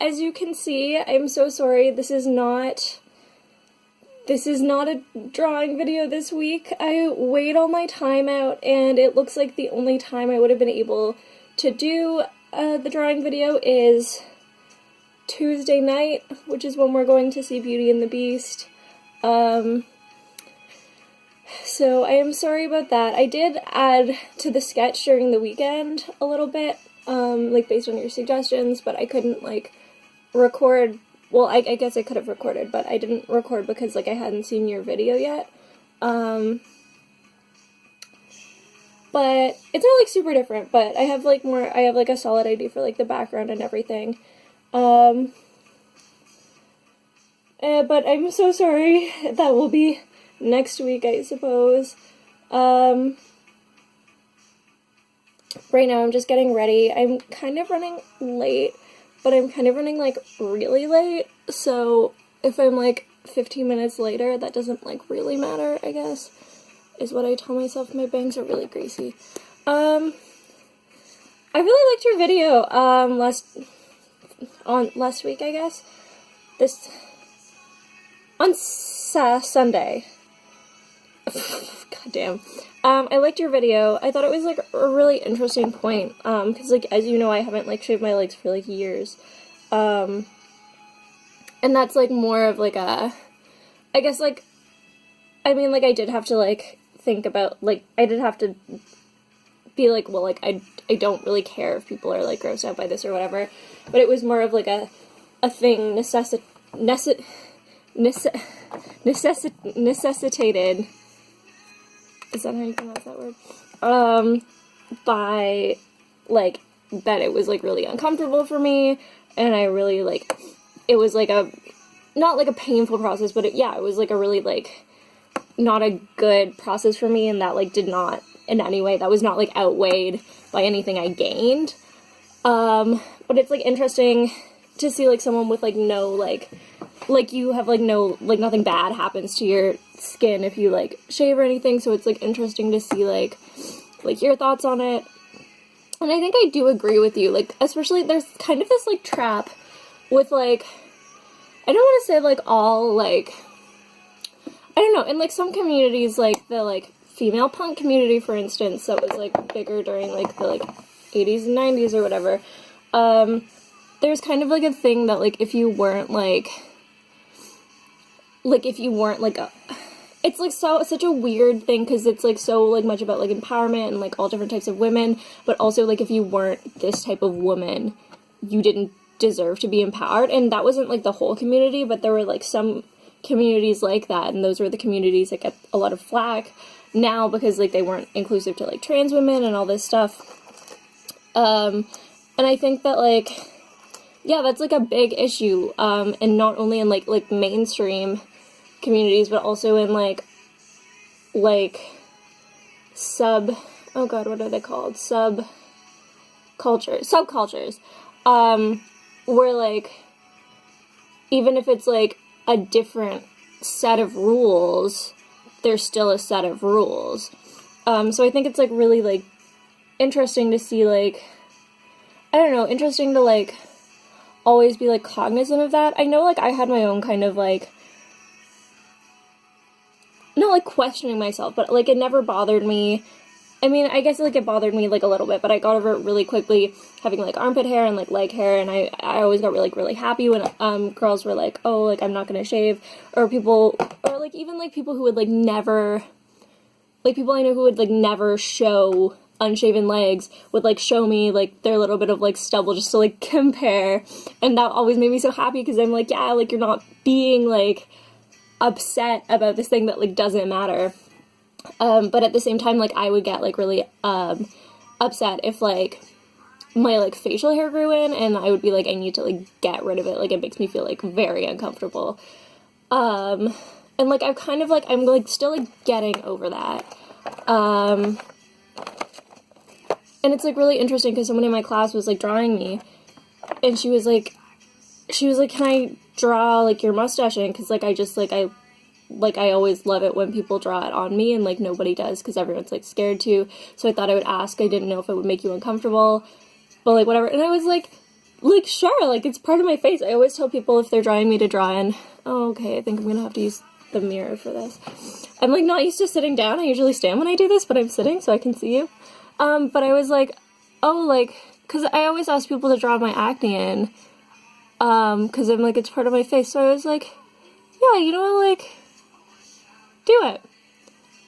As you can see, I'm so sorry, this is not a drawing video this week. I weighed all my time out, and it looks like the only time I would have been able to do the drawing video is Tuesday night, which is when we're going to see Beauty and the Beast. So I am sorry about that. I did add to the sketch during the weekend a little bit, like based on your suggestions, but I couldn't like record. Well, I guess I could have recorded, but I didn't record because like I hadn't seen your video yet. But it's not like super different, but I have like a solid idea for like the background and everything. But I'm so sorry. That will be next week, I suppose. Right now I'm just getting ready. I'm kind of running late, but I'm kind of running like really late, so if I'm like 15 minutes later, that doesn't like really matter, I guess, is what I tell myself. My bangs are really greasy. I really liked your video, last week, I guess. On Sunday. God damn. I liked your video. I thought it was like a really interesting point, because like, as you know, I haven't like shaved my legs for like years. And that's like more of like I guess like, I mean, like I did have to like think about, like, I did have to be like, well, like, I don't really care if people are like grossed out by this or whatever, but it was more of like a thing necessitated, is that how you pronounce that word? By like, that it was like really uncomfortable for me, and I really like, it was like not like a painful process, but it was like a really like not a good process for me, and that like did not in any way, that was not like outweighed by anything I gained. But it's like interesting to see like someone with like no like you have like no, like nothing bad happens to your skin if you like shave or anything, so it's like interesting to see like your thoughts on it. And I think I do agree with you, like especially there's kind of this like trap with like, I don't want to say like all like, I don't know, in like some communities, like the like female punk community, for instance, that was like bigger during like the like 80s and 90s or whatever, there's kind of like a thing that like if you weren't like it's like such a weird thing, because it's like so like much about like empowerment and like all different types of women, but also like if you weren't this type of woman, you didn't deserve to be empowered. And that wasn't like the whole community, but there were like some communities like that, and those were the communities that get a lot of flack now because like they weren't inclusive to like trans women and all this stuff. And I think that like, yeah, that's like a big issue, and not only in like mainstream communities, but also in like oh god, what are they called? Subcultures, where like, even if it's like a different set of rules, there's still a set of rules. So I think it's like really like interesting to see like, I don't know, interesting to like always be like cognizant of that. I know like I had my own kind of like, not like questioning myself, but like it never bothered me. I mean, I guess like it bothered me like a little bit, but I got over it really quickly, having like armpit hair and like leg hair, and I always got really happy when girls were like, oh, like I'm not gonna shave, or people, or like even like people who would like never, like people I know who would like never show unshaven legs would like show me like their little bit of like stubble just to like compare, and that always made me so happy, because I'm like, yeah, like you're not being like upset about this thing that like doesn't matter. But at the same time, like I would get like really upset if like my like facial hair grew in, and I would be like, I need to like get rid of it, like it makes me feel like very uncomfortable. And like I've kind of like, I'm like still like getting over that. And it's like really interesting, because someone in my class was like drawing me, and she was like, can I draw like your mustache in? Because like I just like I always love it when people draw it on me, and like nobody does, because everyone's like scared to, so I thought I would ask. I didn't know if it would make you uncomfortable, but like whatever. And I was like, like, sure, like, it's part of my face. I always tell people if they're drawing me to draw in. Oh, okay, I think I'm gonna have to use the mirror for this. I'm, like, not used to sitting down. I usually stand when I do this, but I'm sitting so I can see you. But I was like, oh, like, because I always ask people to draw my acne in, because I'm like, it's part of my face. So I was like, yeah, you know, like, do it.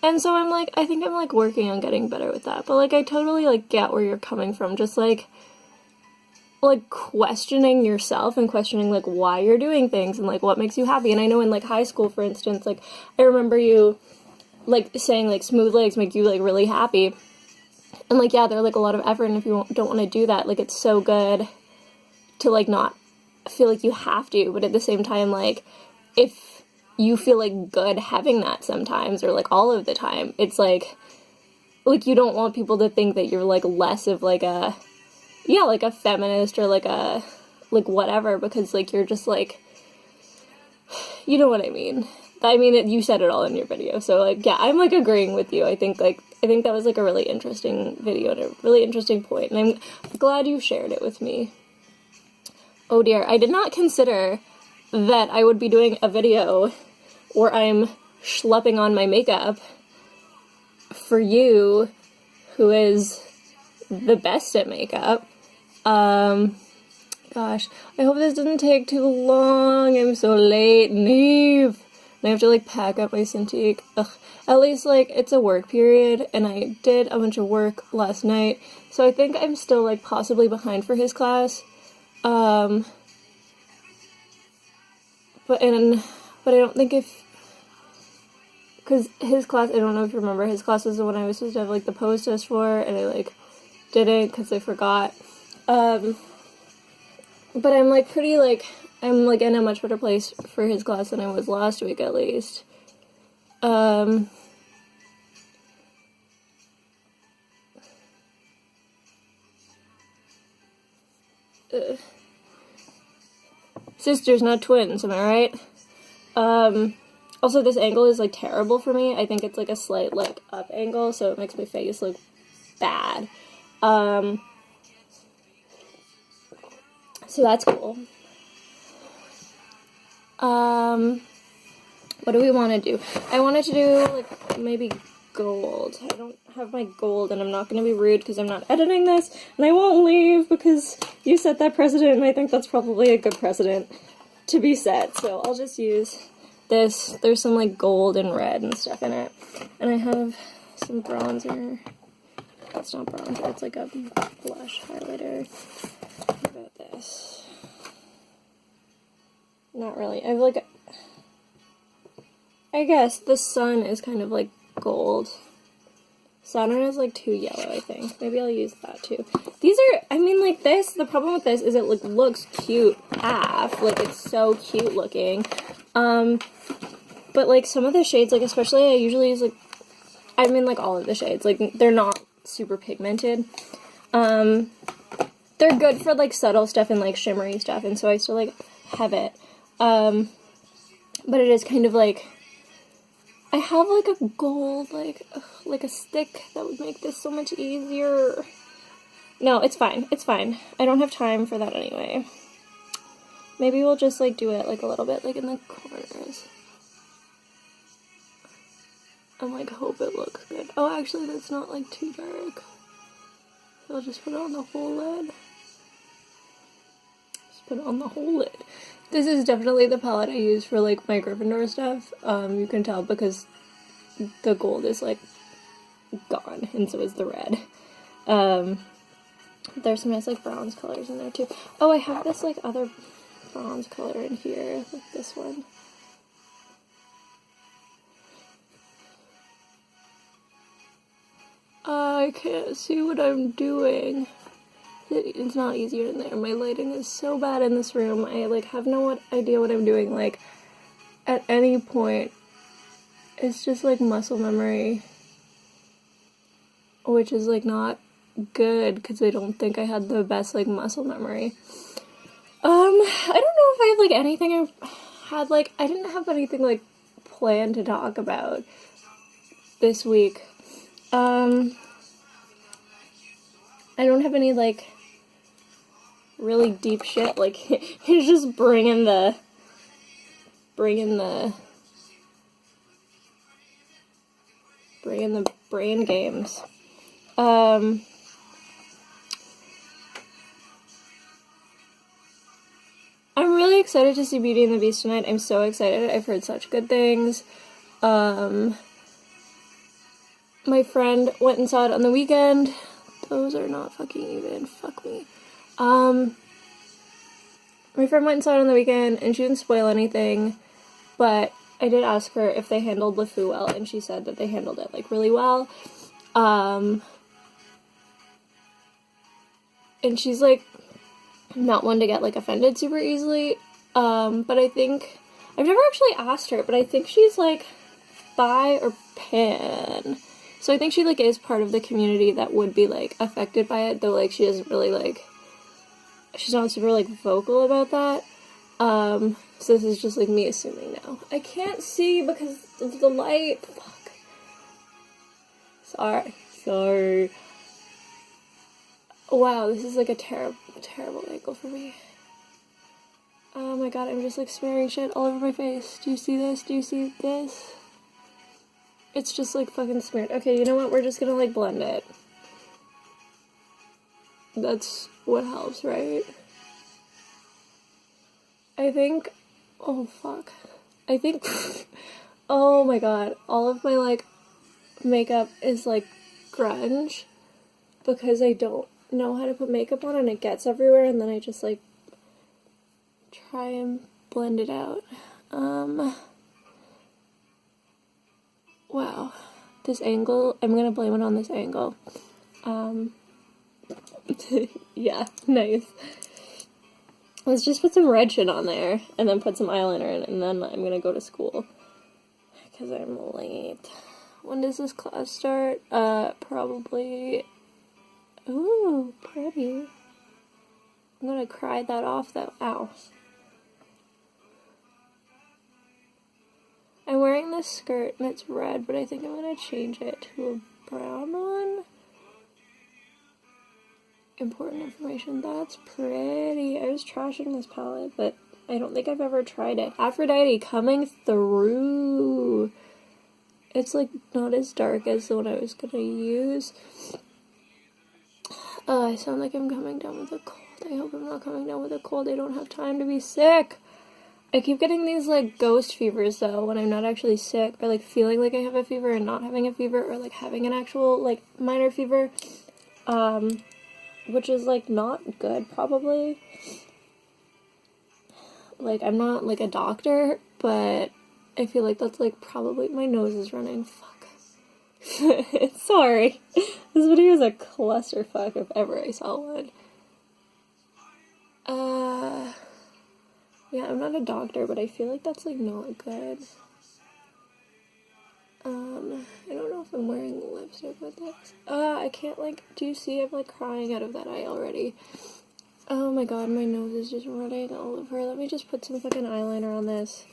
And so I'm like, I think I'm, like, working on getting better with that. But, like, I totally, like, get where you're coming from. Just, like, questioning yourself and questioning, like, why you're doing things and, like, what makes you happy. And I know in, like, high school, for instance, like, I remember you, like, saying, like, smooth legs make you, like, really happy. And, like, yeah, they're, like, a lot of effort, and if you don't want to do that, like, it's so good to, like, not feel like you have to, but at the same time, like, if you feel, like, good having that sometimes, or, like, all of the time, it's, like, you don't want people to think that you're, like, less of, like, a, yeah, like, a feminist, or, like, a, like, whatever, because, like, you're just, like, you know what I mean. I mean, you said it all in your video, so, like, yeah, I'm, like, agreeing with you. I think that was, like, a really interesting video and a really interesting point, and I'm glad you shared it with me. Oh dear, I did not consider that I would be doing a video where I'm schlepping on my makeup for you, who is the best at makeup. Gosh, I hope this doesn't take too long. I'm so late. Neve! And I have to, like, pack up my Cintiq. Ugh. At least, like, it's a work period, and I did a bunch of work last night, so I think I'm still, like, possibly behind for his class. But I don't think because his class, I don't know if you remember, his class was the one I was supposed to have, like, the pose test for, and I, like, didn't, because I forgot. But I'm, like, pretty, like, I'm, like, in a much better place for his class than I was last week, at least. Sisters, not twins, am I right? Also, this angle is, like, terrible for me. I think it's, like, a slight, like, up angle, so it makes my face look bad. So that's cool. What do we want to do? I wanted to do, like, maybe gold. I don't have my gold, and I'm not going to be rude because I'm not editing this, and I won't leave because you set that precedent, and I think that's probably a good precedent to be set, so I'll just use this. There's some, like, gold and red and stuff in it, and I have some bronzer. That's not bronzer, it's like a blush highlighter. What about this? Not really. I have, like, I guess the sun is kind of, like, gold. Saturn is, like, too yellow, I think. Maybe I'll use that, too. These are, I mean, like, this, the problem with this is it, like, looks cute AF. Like, it's so cute looking. But, like, some of the shades, like, especially I usually use, like, I mean, like, all of the shades. Like, they're not super pigmented. They're good for, like, subtle stuff and, like, shimmery stuff, and so I still, like, have it. But it is kind of, like, I have, like, a gold, like a stick that would make this so much easier. No, it's fine. It's fine. I don't have time for that anyway. Maybe we'll just, like, do it, like, a little bit, like, in the corners. And, like, hope it looks good. Oh, actually, that's not, like, too dark. So I'll just put it on the whole lid. Just put it on the whole lid. This is definitely the palette I use for, like, my Gryffindor stuff. You can tell because the gold is, like, gone, and so is the red. There's some nice, like, bronze colors in there, too. Oh, I have this, like, other bronze color in here, like this one. I can't see what I'm doing. It's not easier in there. My lighting is so bad in this room. I, like, have no idea what I'm doing, like, at any point. It's just, like, muscle memory. Which is, like, not good, because I don't think I had the best, like, muscle memory. I don't know if I have, like, anything I had, like, I didn't have anything, like, planned to talk about this week. I don't have any, like, really deep shit. Like, he's just bringing the brain games. I'm really excited to see Beauty and the Beast tonight. I'm so excited. I've heard such good things. My friend went and saw it on the weekend. Those are not fucking even. Fuck me. My friend went and saw it on the weekend, and she didn't spoil anything, but I did ask her if they handled LeFou well, and she said that they handled it, like, really well. And she's, like, not one to get, like, offended super easily, but I think, I've never actually asked her, but I think she's, like, bi or pan, so I think she, like, is part of the community that would be, like, affected by it, though, like, she doesn't really, like, she's not super, like, vocal about that, so this is just, like, me assuming now. I can't see because of the light. Fuck. Sorry. Wow, this is, like, a terrible angle for me. Oh my god, I'm just, like, smearing shit all over my face. Do you see this? Do you see this? It's just, like, fucking smeared. Okay, you know what? We're just gonna, like, blend it. That's what helps, right? I think... Oh, fuck. I think... Oh my god. All of my, like, makeup is, like, grunge. Because I don't know how to put makeup on and it gets everywhere, and then I just, like, try and blend it out. Wow. This angle, I'm gonna blame it on this angle. Yeah, nice. Let's just put some red shit on there, and then put some eyeliner in, and then I'm gonna go to school. Because I'm late. When does this class start? Probably... Ooh, pretty. I'm gonna cry that off, though. Ow. I'm wearing this skirt, and it's red, but I think I'm gonna change it to a brown one. Important information. That's pretty. I was trashing this palette, but I don't think I've ever tried it. Aphrodite coming through. It's, like, not as dark as the one I was gonna use. I sound like I'm coming down with a cold. I hope I'm not coming down with a cold. I don't have time to be sick. I keep getting these, like, ghost fevers, though, when I'm not actually sick, or, like, feeling like I have a fever and not having a fever, or, like, having an actual, like, minor fever. Which is, like, not good, probably. Like, I'm not, like, a doctor, but I feel like that's, like, probably... My nose is running. Fuck. Sorry. This video is a clusterfuck if ever I saw one. Yeah, I'm not a doctor, but I feel like that's, like, not good. I don't know if I'm wearing lipstick with this. I can't, like, do you see I'm, like, crying out of that eye already? Oh my god, my nose is just running all over. Let me just put some fucking eyeliner on this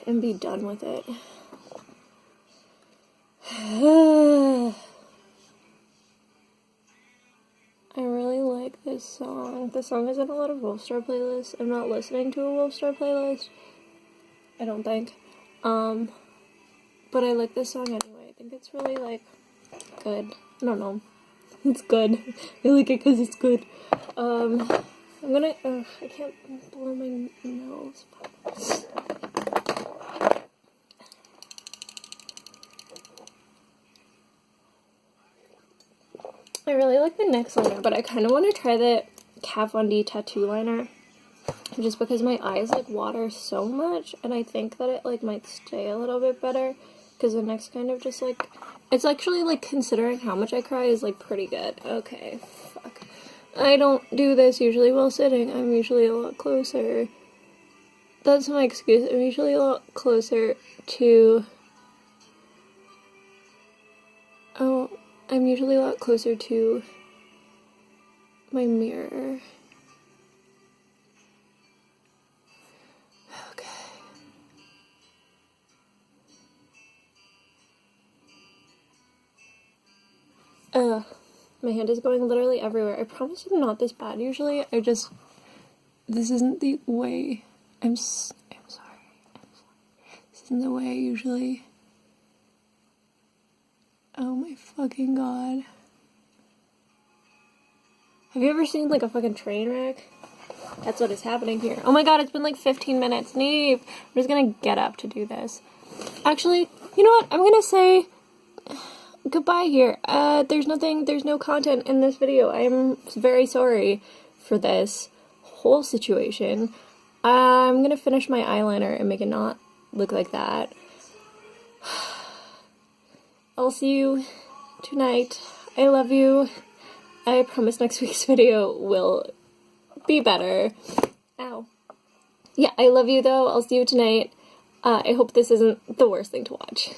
and be done with it. I really like this song. The song is in a lot of Wolfstar playlists. I'm not listening to a Wolfstar playlist. I don't think. But I like this song anyway. I think it's really, like, good. I don't know. It's good. I like it because it's good. I'm gonna... I can't blow my nose. I really like the NYX liner, but I kind of want to try the Kat Von D tattoo liner. Just because my eyes, like, water so much, and I think that it, like, might stay a little bit better. Because the NYX kind of just, like... It's actually, like, considering how much I cry is, like, pretty good. Okay, fuck. I don't do this usually while sitting. I'm usually a lot closer. That's my excuse. I'm usually a lot closer to... Oh, I'm usually a lot closer to my mirror. Okay. My hand is going literally everywhere. I promise I'm not this bad usually. This isn't the way. I'm sorry. This isn't the way I usually. Oh my fucking god. Have you ever seen like a fucking train wreck? That's what is happening here. Oh my god, it's been like 15 minutes. Neve, I'm just gonna get up to do this. Actually, you know what? I'm gonna say goodbye here. There's no content in this video. I'm very sorry for this whole situation. I'm gonna finish my eyeliner and make it not look like that. I'll see you tonight. I love you. I promise next week's video will be better. Ow. Yeah, I love you though. I'll see you tonight. I hope this isn't the worst thing to watch.